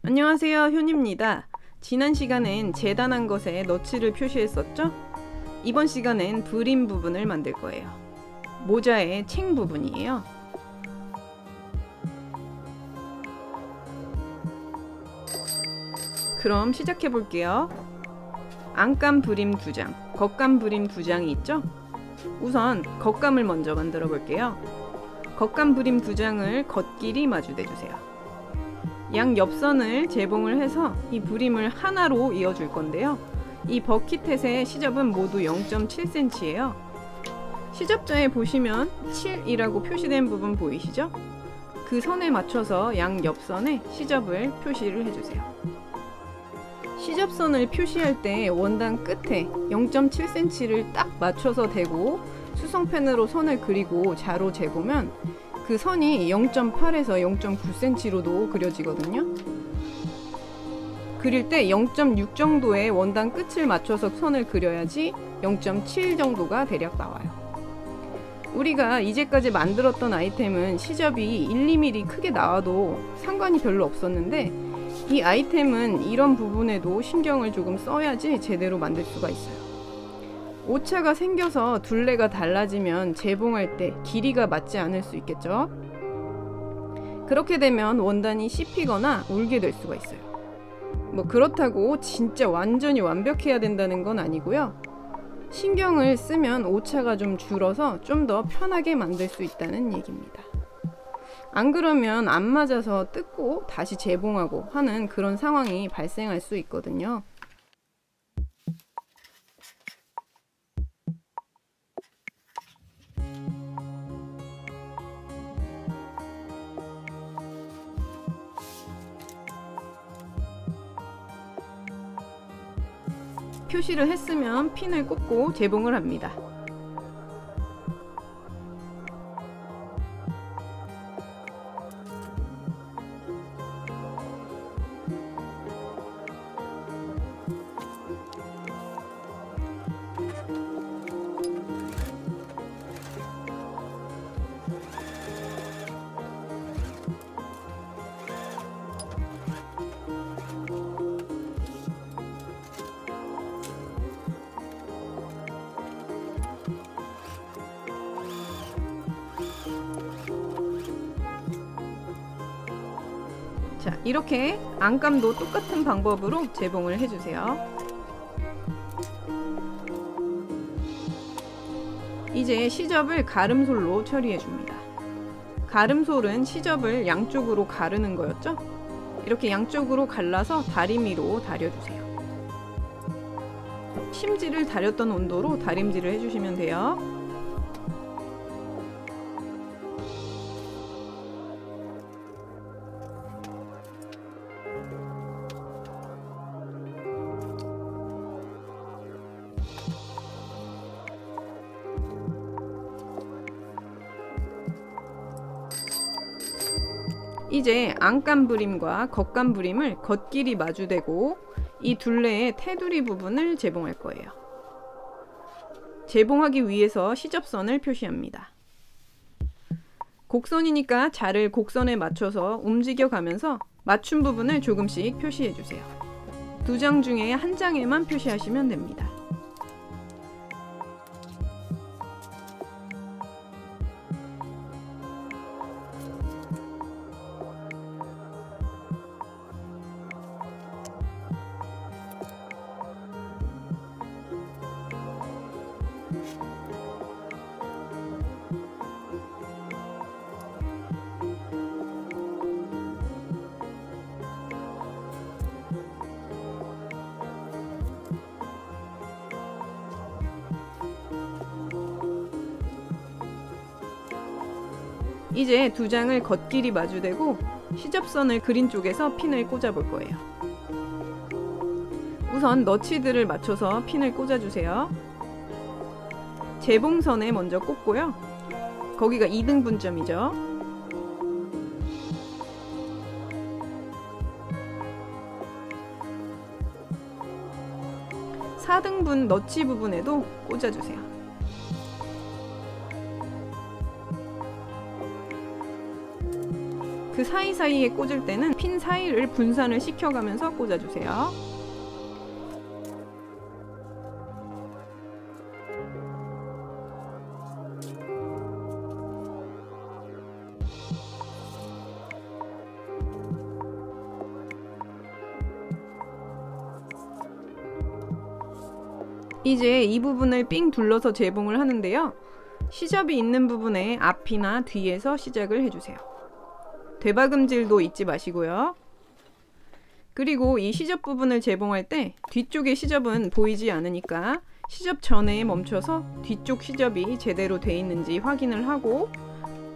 안녕하세요, 효입니다. 지난 시간엔 재단한 것에 너치를 표시했었죠? 이번 시간엔 브림 부분을 만들 거예요. 모자의 챙 부분이에요. 그럼 시작해 볼게요. 안감 브림 2장, 겉감 브림 2장이 있죠? 우선 겉감을 먼저 만들어 볼게요. 겉감 브림 2장을 겉길이 마주대 주세요. 양 옆선을 재봉을 해서 이 브림을 하나로 이어줄 건데요. 이 버킷햇의 시접은 모두 0.7cm예요. 시접자에 보시면 7이라고 표시된 부분 보이시죠? 그 선에 맞춰서 양 옆선에 시접을 표시를 해주세요. 시접선을 표시할 때 원단 끝에 0.7cm를 딱 맞춰서 대고 수성펜으로 선을 그리고 자로 재보면 그 선이 0.8에서 0.9cm로도 그려지거든요. 그릴 때 0.6 정도의 원단 끝을 맞춰서 선을 그려야지 0.7 정도가 대략 나와요. 우리가 이제까지 만들었던 아이템은 시접이 1~2mm 크게 나와도 상관이 별로 없었는데 이 아이템은 이런 부분에도 신경을 조금 써야지 제대로 만들 수가 있어요. 오차가 생겨서 둘레가 달라지면 재봉할 때 길이가 맞지 않을 수 있겠죠? 그렇게 되면 원단이 씹히거나 울게 될 수가 있어요. 뭐 그렇다고 진짜 완전히 완벽해야 된다는 건 아니고요. 신경을 쓰면 오차가 좀 줄어서 좀 더 편하게 만들 수 있다는 얘기입니다. 안 그러면 안 맞아서 뜯고 다시 재봉하고 하는 그런 상황이 발생할 수 있거든요. 표시를 했으면 핀을 꽂고 재봉을 합니다. 자, 이렇게 안감도 똑같은 방법으로 재봉을 해주세요. 이제 시접을 가름솔로 처리해줍니다. 가름솔은 시접을 양쪽으로 가르는 거였죠? 이렇게 양쪽으로 갈라서 다리미로 다려주세요. 심지를 다렸던 온도로 다림질을 해주시면 돼요. 이제 안감 브림과 겉감 브림을 겉길이 마주대고 이 둘레의 테두리 부분을 재봉할 거예요. 재봉하기 위해서 시접선을 표시합니다. 곡선이니까 자를 곡선에 맞춰서 움직여 가면서 맞춤 부분을 조금씩 표시해 주세요. 2장 중에 한 장에만 표시하시면 됩니다. 이제 2장을 겉길이 마주대고 시접선을 그린 쪽에서 핀을 꽂아 볼 거예요. 우선 너치들을 맞춰서 핀을 꽂아주세요. 재봉선에 먼저 꽂고요. 거기가 2등분점이죠. (4등분) 너치 부분에도 꽂아주세요. 그 사이사이에 꽂을 때는 핀 사이를 분산을 시켜가면서 꽂아주세요. 이제 이 부분을 삥 둘러서 재봉을 하는데요. 시접이 있는 부분에 앞이나 뒤에서 시작을 해주세요. 되박음질도 잊지 마시고요. 그리고 이 시접 부분을 재봉할 때 뒤쪽의 시접은 보이지 않으니까 시접 전에 멈춰서 뒤쪽 시접이 제대로 돼 있는지 확인을 하고,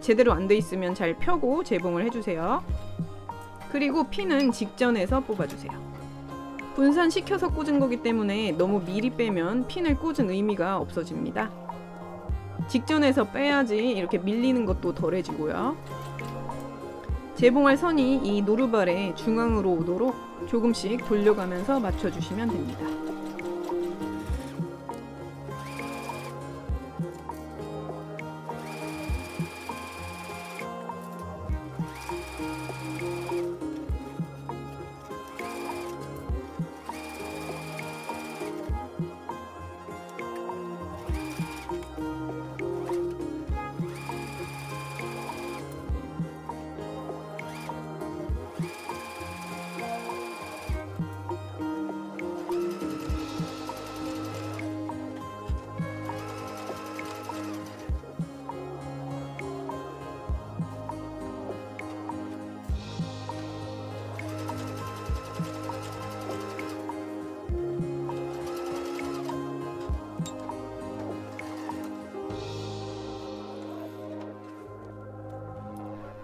제대로 안 돼 있으면 잘 펴고 재봉을 해주세요. 그리고 핀은 직전에서 뽑아주세요. 분산시켜서 꽂은 거기 때문에 너무 미리 빼면 핀을 꽂은 의미가 없어집니다. 직전에서 빼야지 이렇게 밀리는 것도 덜해지고요. 재봉할 선이 이 노루발의 중앙으로 오도록 조금씩 돌려가면서 맞춰주시면 됩니다.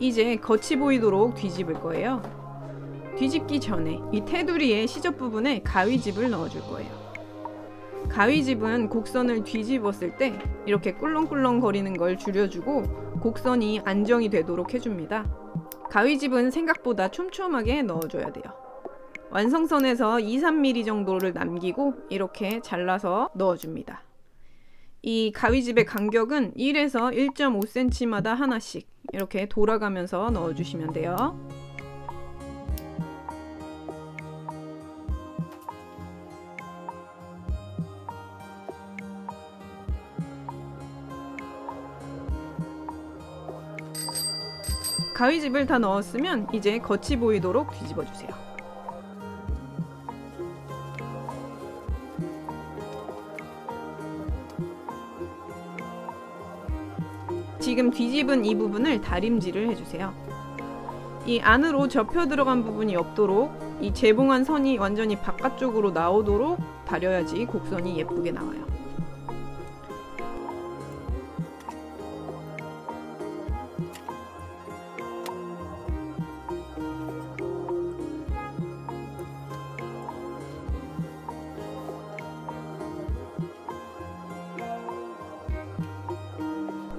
이제 겉이 보이도록 뒤집을 거예요. 뒤집기 전에 이 테두리의 시접 부분에 가위집을 넣어줄 거예요. 가위집은 곡선을 뒤집었을 때 이렇게 꿀렁꿀렁 거리는 걸 줄여주고 곡선이 안정이 되도록 해줍니다. 가위집은 생각보다 촘촘하게 넣어줘야 돼요. 완성선에서 2-3mm 정도를 남기고 이렇게 잘라서 넣어줍니다. 이 가위집의 간격은 1에서 1.5cm마다 하나씩 이렇게 돌아가면서 넣어주시면 돼요. 가위집을 다 넣었으면 이제 겉이 보이도록 뒤집어주세요. 지금 뒤집은 이 부분을 다림질을 해주세요. 이 안으로 접혀 들어간 부분이 없도록 이 재봉한 선이 완전히 바깥쪽으로 나오도록 다려야지 곡선이 예쁘게 나와요.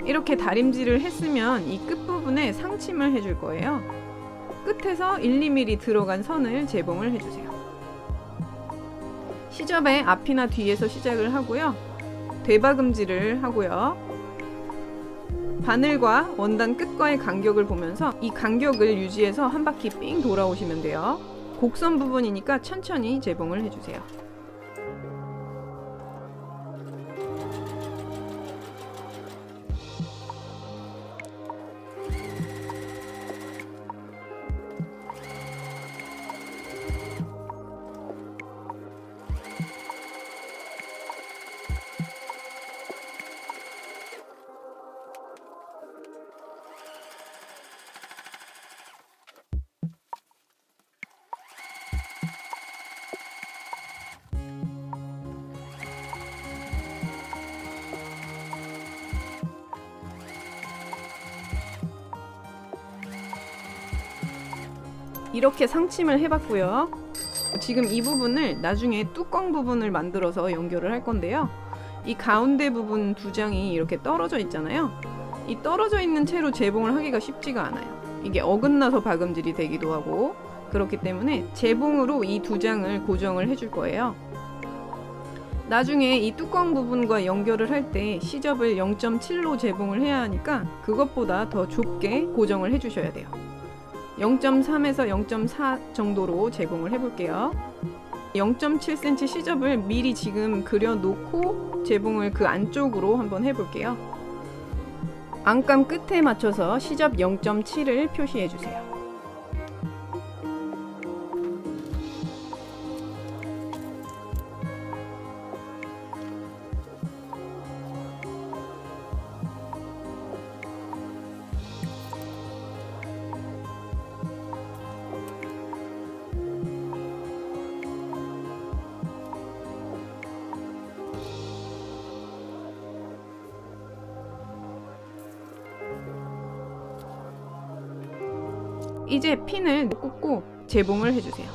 이렇게 다림질을 했으면 이 끝부분에 상침을 해줄 거예요. 끝에서 1-2mm 들어간 선을 재봉을 해주세요. 시접의 앞이나 뒤에서 시작을 하고요. 되박음질을 하고요. 바늘과 원단 끝과의 간격을 보면서 이 간격을 유지해서 한 바퀴 삥 돌아오시면 돼요. 곡선 부분이니까 천천히 재봉을 해주세요. 이렇게 상침을 해봤고요. 지금 이 부분을 나중에 뚜껑 부분을 만들어서 연결을 할 건데요. 이 가운데 부분 두 장이 이렇게 떨어져 있잖아요. 이 떨어져 있는 채로 재봉을 하기가 쉽지가 않아요. 이게 어긋나서 박음질이 되기도 하고, 그렇기 때문에 재봉으로 이 두 장을 고정을 해줄 거예요. 나중에 이 뚜껑 부분과 연결을 할 때 시접을 0.7로 재봉을 해야 하니까 그것보다 더 좁게 고정을 해주셔야 돼요. 0.3에서 0.4 정도로 제봉을 해볼게요. 0.7cm 시접을 미리 지금 그려놓고 제봉을 그 안쪽으로 한번 해볼게요. 안감 끝에 맞춰서 시접 0.7을 표시해주세요. 이제 핀을 꽂고 제봉을 해주세요.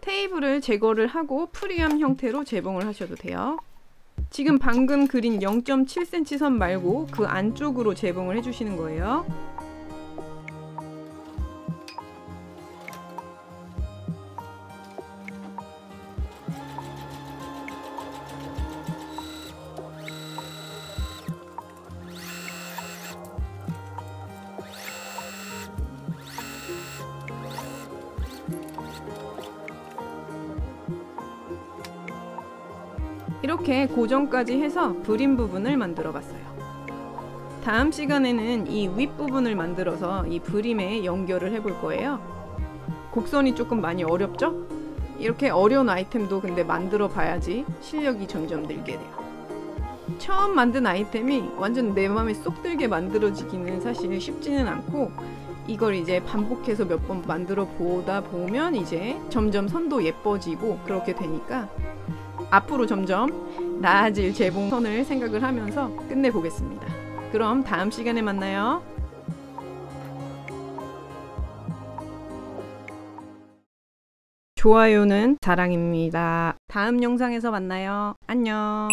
테이블을 제거를 하고 프리함 형태로 제봉을 하셔도 돼요. 지금 방금 그린 0.7cm 선 말고 그 안쪽으로 제봉을 해주시는 거예요. 이렇게 고정까지 해서 브림 부분을 만들어 봤어요. 다음 시간에는 이 윗부분을 만들어서 이 브림에 연결을 해볼 거예요. 곡선이 조금 많이 어렵죠? 이렇게 어려운 아이템도 근데 만들어 봐야지 실력이 점점 늘게 돼요. 처음 만든 아이템이 완전 내 맘에 쏙 들게 만들어지기는 사실 쉽지는 않고, 이걸 이제 반복해서 몇 번 만들어 보다 보면 이제 점점 선도 예뻐지고 그렇게 되니까 앞으로 점점 나아질 제봉선을 생각을 하면서 끝내보겠습니다. 그럼 다음 시간에 만나요. 좋아요는 사랑입니다. 다음 영상에서 만나요. 안녕.